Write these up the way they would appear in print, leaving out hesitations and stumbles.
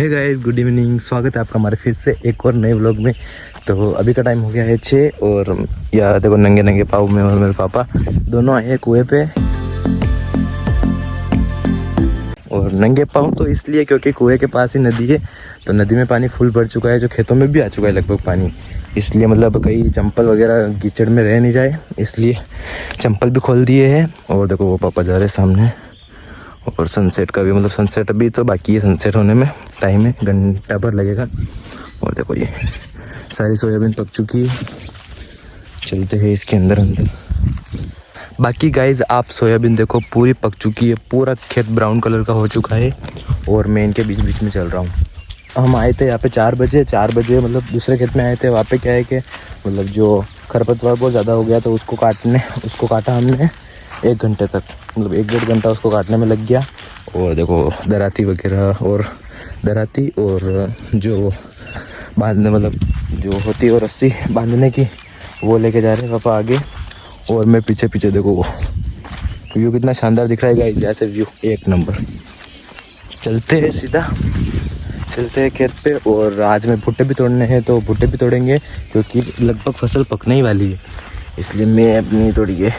Hey guys, good evening. स्वागत है आपका हमारे फिर से एक और नए व्लॉग में। तो अभी का टाइम हो गया है 6 और या देखो नंगे नंगे पाँव में और मेरे पापा दोनों आए हैं कुएं पे। और नंगे पाँव तो इसलिए क्योंकि कुएं के पास ही नदी है, तो नदी में पानी फुल भर चुका है, जो खेतों में भी आ चुका है लगभग पानी। इसलिए मतलब कहीं चंपल वगैरह कीचड़ में रह नहीं जाए, इसलिए चंपल भी खोल दिए हैं। और देखो वो पापा जा रहे हैं सामने। और सनसेट का भी मतलब सनसेट अभी तो बाकी है, सनसेट होने में टाइम है, घंटा भर लगेगा। और देखो ये सारी सोयाबीन पक चुकी है, चलते हैं इसके अंदर। बाकी गाइज आप सोयाबीन देखो पूरी पक चुकी है, पूरा खेत ब्राउन कलर का हो चुका है। और मैं इनके बीच बीच में चल रहा हूँ। हम आए थे यहाँ पे 4 बजे मतलब दूसरे खेत में आए थे। वहाँ पे क्या है कि मतलब जो खरपतवार बहुत ज़्यादा हो गया, तो उसको काटा हमने 1 घंटे तक, मतलब 1-1.5 घंटा उसको काटने में लग गया। और देखो दराती वगैरह और दराती और जो बांधने मतलब जो होती है वो रस्सी बांधने की, वो लेके जा रहे हैं पापा आगे और मैं पीछे पीछे। देखो वो व्यू कितना शानदार दिख रहा है गाइस, जैसे व्यू 1 नंबर। चलते हैं सीधा, चलते हैं खेत पे। और आज में भुट्टे भी तोड़ने हैं, तो भुट्टे भी तोड़ेंगे क्योंकि लगभग फसल पकने ही वाली है। इसलिए मैं अपनी तोड़िए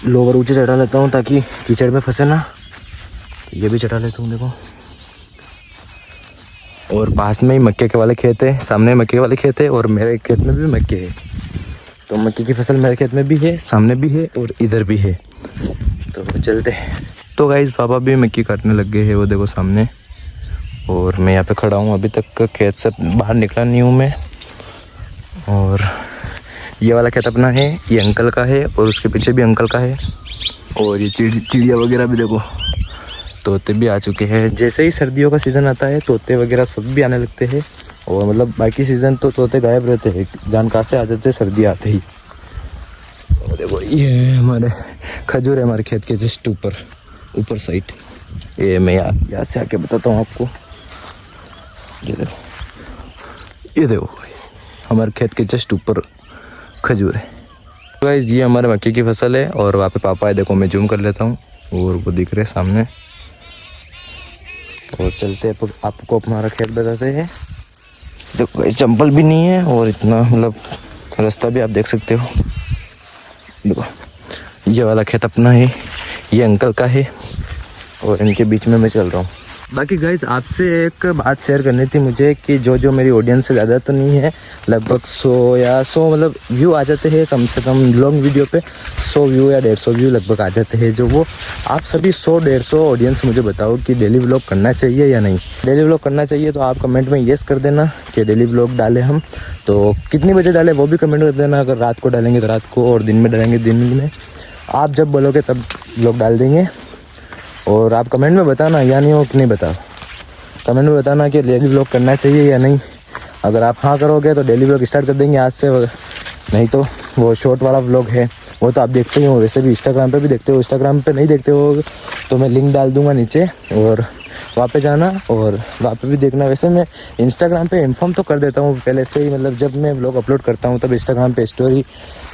लोवर ऊंचे चढ़ा लेता हूँ ताकि कीचड़ में फंसे ना। ये भी चढ़ा लेता हूँ देखो। और पास में ही मक्के के वाले खेत है, सामने मक्के के वाले खेत है और मेरे खेत में भी मक्के है। तो मक्के की फसल मेरे खेत में भी है, सामने भी है और इधर भी है। तो चलते हैं। तो गाइस पापा भी मक्की काटने लग गए हैं, वो देखो सामने। और मैं यहाँ पे खड़ा हूँ, अभी तक खेत से बाहर निकला नहीं हूँ मैं। और ये वाला खेत अपना है, ये अंकल का है और उसके पीछे भी अंकल का है। और ये चिड़िया वगैरह भी देखो, तोते भी आ चुके हैं। जैसे ही सर्दियों का सीज़न आता है तोते वगैरह सब भी आने लगते हैं। और मतलब बाकी सीज़न तो तोते गायब रहते हैं, जान कहाँ से आ जाते हैं सर्दी आते ही। और देखो ये हमारे खजूर है, हमारे खेत के जस्ट ऊपर साइड। ये मैं यहाँ से आके बताता हूँ आपको। ये देखो हमारे खेत के जस्ट ऊपर खजूर है। गाइस ये हमारे मक्के की फसल है और वहाँ पे पापा है, देखो मैं जूम कर लेता हूँ और वो दिख रहे सामने। और चलते हैं आपको हमारा खेत बताते हैं। देखो गाइस चंपल भी नहीं है और इतना मतलब रास्ता भी आप देख सकते हो। देखो ये वाला खेत अपना है, ये अंकल का है और इनके बीच में मैं चल रहा हूँ। बाकी गाइज आपसे एक बात शेयर करनी थी मुझे कि जो मेरी ऑडियंस से ज़्यादा तो नहीं है, लगभग 100 मतलब व्यू आ जाते हैं कम से कम लॉन्ग वीडियो पे। 100 व्यू या 150 व्यू लगभग आ जाते हैं। जो वो आप सभी 100-150 ऑडियंस मुझे बताओ कि डेली व्लॉग करना चाहिए या नहीं। डेली व्लॉग करना चाहिए तो आप कमेंट में येस कर देना कि डेली व्लॉग डालें हम। तो कितनी बजे डालें वो भी कमेंट कर देना। अगर रात को डालेंगे तो रात को, और दिन में डालेंगे दिन में। आप जब बोलोगे तब व्लॉग डाल देंगे। और आप कमेंट में बताना या नहीं हो कि नहीं बताओ, कमेंट में बताना कि डेली व्लॉग करना चाहिए या नहीं। अगर आप हाँ करोगे तो डेली व्लॉग स्टार्ट कर देंगे आज से। नहीं तो वो शॉर्ट वाला व्लॉग है वो तो आप देखते ही हो, वैसे भी इंस्टाग्राम पे भी देखते हो। इंस्टाग्राम पे नहीं देखते हो तो मैं लिंक डाल दूंगा नीचे और वहाँ पे जाना और वहाँ पे भी देखना। वैसे मैं इंस्टाग्राम पे इन्फॉर्म तो कर देता हूँ पहले से ही, मतलब जब मैं व्लॉग अपलोड करता हूँ तब इंस्टाग्राम पे स्टोरी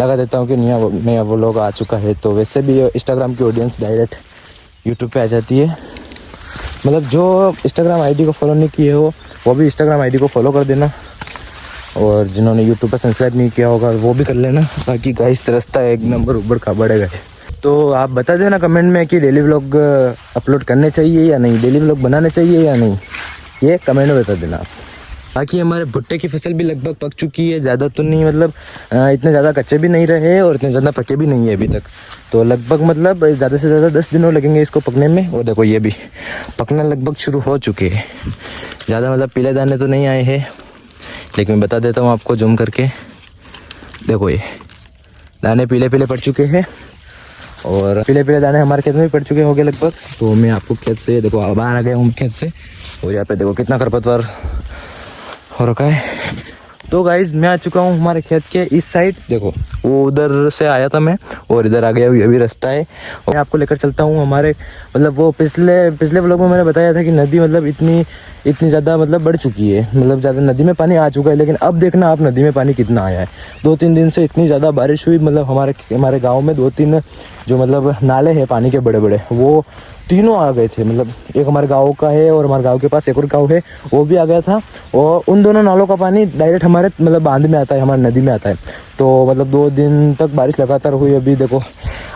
लगा देता हूँ कि नया व्लॉग आ चुका है। तो वैसे भी इंस्टाग्राम की ऑडियंस डायरेक्ट यूट्यूब पे आ जाती है। मतलब जो इंस्टाग्राम आईडी को फॉलो नहीं किए हो वो भी इंस्टाग्राम आईडी को फॉलो कर देना। और जिन्होंने यूट्यूब पर सब्सक्राइब नहीं किया होगा वो भी कर लेना। बाकी गाइस रास्ता 1 नंबर ऊबड़ खाबड़ है। तो आप बता देना कमेंट में कि डेली व्लॉग अपलोड करने चाहिए या नहीं, डेली व्लॉग बनाने चाहिए या नहीं, ये कमेंट में बता देना आप। बाकी हमारे भुट्टे की फसल भी लगभग पक चुकी है, ज़्यादा तो नहीं, मतलब इतने ज़्यादा कच्चे भी नहीं रहे और इतने ज़्यादा पके भी नहीं है अभी तक। तो लगभग मतलब ज़्यादा से ज़्यादा 10 दिनों लगेंगे इसको पकने में। और देखो ये भी पकना लगभग शुरू हो चुके हैं। ज़्यादा मतलब पीले दाने तो नहीं आए हैं, लेकिन मैं बता देता हूँ आपको जूम करके। देखो ये दाने पीले पीले पड़ चुके हैं और पीले पीले दाने हमारे खेत में भी पड़ चुके होंगे लगभग। तो मैं आपको खेत से देखो बाहर आ गया हूँ खेत से, और यहाँ पे देखो कितना खरपतवार हो रखा है। तो गाइज मैं आ चुका हूँ हमारे खेत के इस साइड। देखो वो उधर से आया था मैं और इधर आ गया, ये भी रास्ता है। और मैं आपको लेकर चलता हूँ हमारे मतलब वो पिछले व्लॉग में मैंने बताया था कि नदी मतलब इतनी इतनी ज़्यादा मतलब बढ़ चुकी है, मतलब ज़्यादा नदी में पानी आ चुका है। लेकिन अब देखना आप नदी में पानी कितना आया है। 2-3 दिन से इतनी ज़्यादा बारिश हुई, मतलब हमारे गाँव में 2-3 जो मतलब नाले हैं पानी के बड़े बड़े, वो तीनों आ गए थे। मतलब एक हमारे गाँव का है और हमारे गाँव के पास एक और गाँव है, वो भी आ गया था। और उन दोनों नालों का पानी डायरेक्ट हमारे मतलब बांध में आता है, हमारी नदी में आता है। तो मतलब 2 दिन तक बारिश लगातार हुई। अभी देखो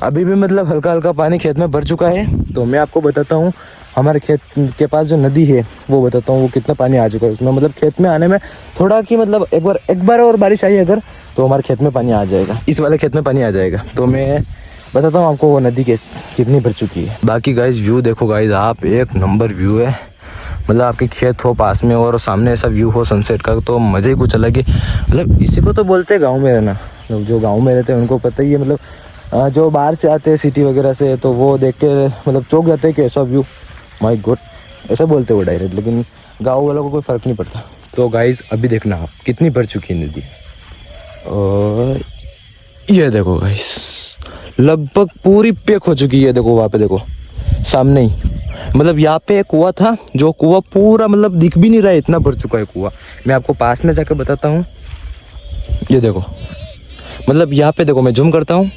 अभी भी मतलब हल्का हल्का पानी खेत में भर चुका है। तो मैं आपको बताता हूँ हमारे खेत के पास जो नदी है वो बताता हूँ वो कितना पानी आ चुका है उसमें। मतलब खेत में आने में थोड़ा कि मतलब एक बार और बारिश आई अगर तो हमारे खेत में पानी आ जाएगा, इस वाले खेत में पानी आ जाएगा। तो मैं बताता हूँ आपको वो नदी कितनी भर चुकी है। बाकी गाइज व्यू देखो गाइज आप, एक नंबर व्यू है। मतलब आपके खेत हो पास में और सामने ऐसा व्यू हो सनसेट का तो मज़े ही कुछ अलग है। मतलब इसी को तो बोलते हैं गाँव में रहना। मतलब जो गाँव में रहते हैं उनको पता ही है। मतलब जो बाहर से आते हैं सिटी वगैरह से तो वो देख के मतलब चौंक जाते हैं कि ऐसा व्यू, माय गॉड, ऐसा बोलते हो डायरेक्ट। लेकिन गाँव वालों को कोई फ़र्क नहीं पड़ता। तो गाइज अभी देखना आप कितनी भर चुकी है नदी। और ये देखो गाइज लगभग पूरी पैक हो चुकी है। देखो वहाँ पे देखो सामने ही, मतलब यहाँ पे एक कुआं था, जो कुआं पूरा मतलब दिख भी नहीं रहा है, इतना भर चुका है कुआं। मैं आपको पास में जाकर बताता हूँ। ये देखो मतलब यहाँ पे देखो, मैं जूम करता हूँ।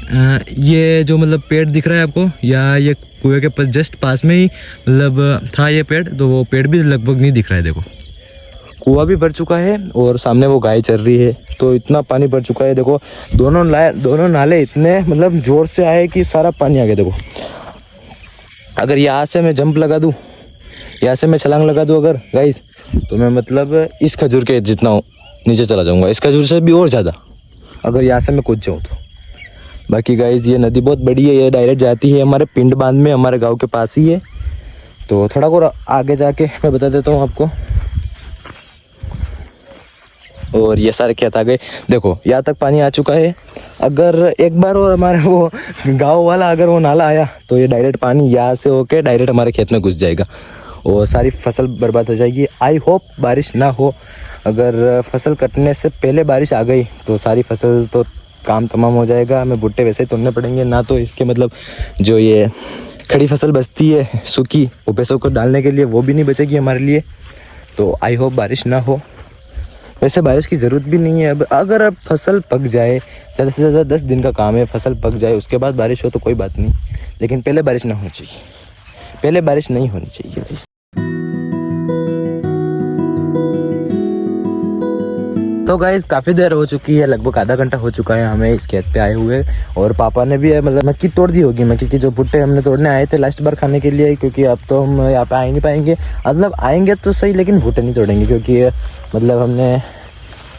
ये जो मतलब पेड़ दिख रहा है आपको, या ये कुएं के पास जस्ट पास में ही मतलब था ये पेड़, तो वो पेड़ भी लगभग नहीं दिख रहा है। देखो कुआं भी भर चुका है और सामने वो गाय चल रही है। तो इतना पानी भर चुका है। देखो दोनों नाले इतने मतलब जोर से आए कि सारा पानी आ गया। देखो अगर यहाँ से मैं जंप लगा दूँ, यहाँ से मैं छलांग लगा दूँ अगर गाइस, तो मैं मतलब इस खजूर के जितना नीचे चला जाऊँगा, इस खजूर से भी और ज़्यादा, अगर यहाँ से मैं कूद जाऊँ तो। बाकी गाइस ये नदी बहुत बड़ी है, ये डायरेक्ट जाती है हमारे पिंड बांध में, हमारे गाँव के पास ही है। तो थोड़ा और आगे जाके मैं बता देता हूँ आपको। और ये सारे खेत आ गए। देखो यहाँ तक पानी आ चुका है। अगर एक बार और हमारे वो गांव वाला अगर वो नाला आया तो ये डायरेक्ट पानी यहाँ से होके डायरेक्ट हमारे खेत में घुस जाएगा और सारी फसल बर्बाद हो जाएगी। आई होप बारिश ना हो। अगर फसल कटने से पहले बारिश आ गई तो सारी फसल तो काम तमाम हो जाएगा। हमें भुट्टे वैसे ही तोड़ने पड़ेंगे ना, तो इसके मतलब जो ये खड़ी फसल बचती है सूखी, वो पैसों को डालने के लिए वो भी नहीं बचेगी हमारे लिए। तो आई होप बारिश ना हो। वैसे बारिश की ज़रूरत भी नहीं है। अब अगर अब फसल पक जाए, ज़्यादा से ज़्यादा 10 दिन का काम है, फसल पक जाए उसके बाद बारिश हो तो कोई बात नहीं, लेकिन पहले बारिश ना होनी चाहिए, पहले बारिश नहीं होनी चाहिए। तो गाइस काफ़ी देर हो चुकी है, लगभग आधा घंटा हो चुका है हमें इस खेत पे आए हुए। और पापा ने भी मतलब मक्की तोड़ दी होगी। मक्की की जो भुट्टे हमने तोड़ने आए थे लास्ट बार खाने के लिए, क्योंकि अब तो हम यहाँ पे आ ही नहीं पाएंगे। मतलब आएंगे तो सही लेकिन भुट्टे नहीं तोड़ेंगे, क्योंकि मतलब हमने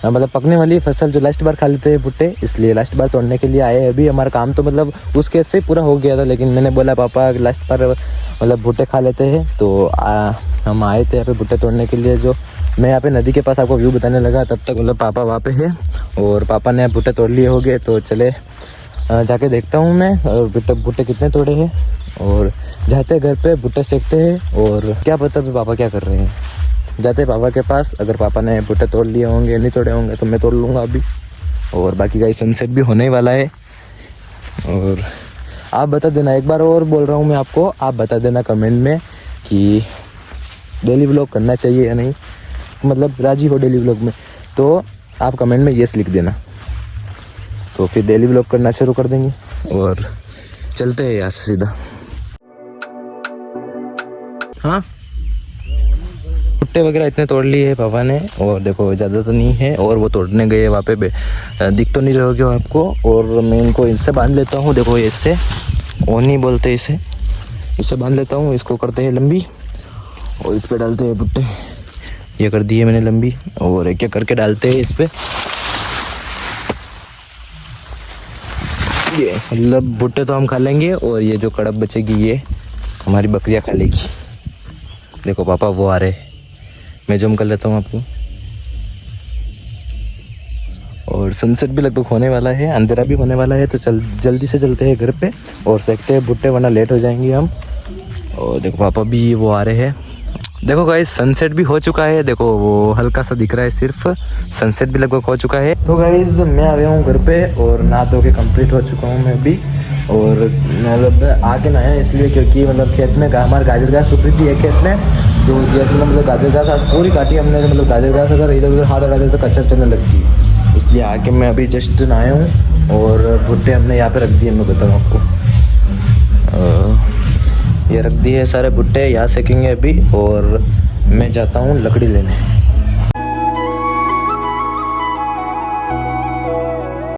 मतलब पकने वाली फसल जो लास्ट बार खा लेते हैं भुट्टे, इसलिए लास्ट बार तोड़ने के लिए आए। अभी हमारा काम तो मतलब उस खेत से पूरा हो गया था, लेकिन मैंने बोला पापा लास्ट बार मतलब भुट्टे खा लेते हैं। तो हम आए थे यहाँ पे भुट्टे तोड़ने के लिए। जो मैं यहाँ पे नदी के पास आपको व्यू बताने लगा, तब तक मतलब पापा वहाँ पे है और पापा ने भुट्टे तोड़ लिए होंगे। तो चले जाके देखता हूँ मैं भुट्टे कितने तोड़े हैं। और जाते घर पे भुट्टे सेकते हैं और क्या पता भी पापा क्या कर रहे हैं। जाते पापा के पास, अगर पापा ने भुट्टे तोड़ लिए होंगे, नहीं तोड़े होंगे तो मैं तोड़ लूँगा अभी। और बाकी गाइस सनसेट भी होने ही वाला है। और आप बता देना, एक बार और बोल रहा हूँ मैं आपको, आप बता देना कमेंट में कि डेली व्लॉग करना चाहिए या नहीं। मतलब राजी हो डेली व्लॉग में तो आप कमेंट में येस लिख देना, तो फिर डेली व्लॉग करना शुरू कर देंगे। और चलते हैं यहाँ से सीधा। हाँ भुट्टे वगैरह इतने तोड़ लिए है पापा ने, और देखो ज़्यादा तो नहीं है। और वो तोड़ने गए वहाँ पे दिख तो नहीं रहोगे आपको। और मैं इनको इनसे बांध लेता हूँ। देखो ये इससे ओनी बोलते इसे, इससे बांध लेता हूँ। इसको करते हैं लंबी और इस पर डालते हैं भुट्टे। ये कर दी है मैंने लंबी, और एक एक करके डालते हैं इस पर। ये मतलब भुट्टे तो हम खा लेंगे और ये जो कड़प बचेगी ये हमारी बकरियाँ खा लेगी। देखो पापा वो आ रहे, मैं जूम कर लेता हूँ आपको। और सनसेट भी लगभग होने वाला है, अंधेरा भी होने वाला है। तो जल्दी से चलते हैं घर पे और सेकते हैं भुट्टे, वरना लेट हो जाएंगे हम। और देखो पापा भी वो आ रहे हैं। देखो गाइस सनसेट भी हो चुका है। देखो वो हल्का सा दिख रहा है, सिर्फ सनसेट भी लगभग हो चुका है। तो गाइस मैं आ गया हूँ घर पे और नहा धो के कंप्लीट हो चुका हूँ मैं भी। और मतलब आके नहाया इसलिए क्योंकि मतलब खेत में हमारे गाजर घास सूख रही थी एक खेत में, जो गैस में मतलब गाजर घास आज पूरी काटी हमने, मतलब गाजर घास अगर इधर उधर हाथ हटा दे तो कच्चा चलने लगती है, इसलिए आके मैं अभी जस्ट नहाया हूँ और भुट्टे हमने यहाँ पे रख दिए। मैं बताऊँ आपको, ये रख दिए सारे भुट्टे, यहाँ सेकेंगे अभी और मैं जाता हूँ लकड़ी लेने।